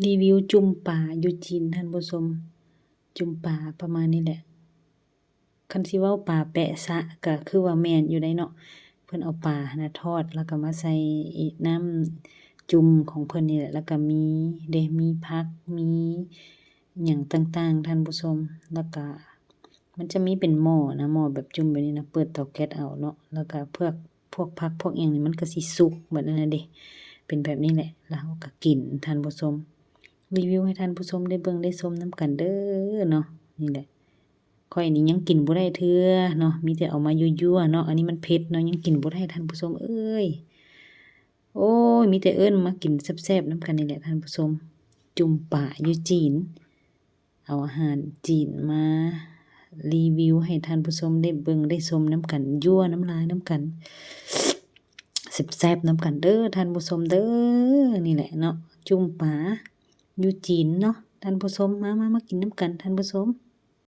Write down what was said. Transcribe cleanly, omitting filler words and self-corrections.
รีวิวจุ่มปลาอยู่จีนท่านผู้ชมจุ่มปลาประมาณนี้แหละคันสิเว้าปลาแปะซะก็คือว่าแม่นอยู่ได้เนาะเพิ่นเอาปลาน่ะทอดแล้วก็มาใส่น้ำจุ่มของเพิ่นนี่แหละแล้วก็มีมีผักมีหยังต่างๆท่านผู้ชมแล้วก็มันจะมีเป็นหม้อนะหม้อแบบจุ่มแบบนี้นะเปิดเตาแก๊สเอาเนาะแล้วก็พวกผักพวกหยังนี่มันก็สิสุกเบิดนั่นน่ะเด้เป็นแบบนี้แหละแล้วเราก็กินท่านผู้ชมรีวิวให้ท่านผู้ชมได้เบิ่งได้ชมนำกันเด้อเนาะนี่แหละข้อยนี่ยังกินบ่ได้เทื่อเนาะมีแต่เอามายั่วๆเนาะอันนี้มันเผ็ดเนาะยังกินบ่ได้ท่านผู้ชมเอ้ยโอ้ยมีแต่เอิ้นมากินแซ่บๆนำกันนี่แหละท่านผู้ชมจุ่มปลาอยู่จีนเอาอาหารจีนมารีวิวให้ท่านผู้ชมได้เบิ่งได้ชมนำกันยั่วน้ำลายนำกันแซ่บๆนำกันเด้อท่านผู้ชมเด้อนี่แหละเนาะจุ่มปลาอยู่จีนเนาะท่านผู้ชมมากินนำกันท่านผู้ชม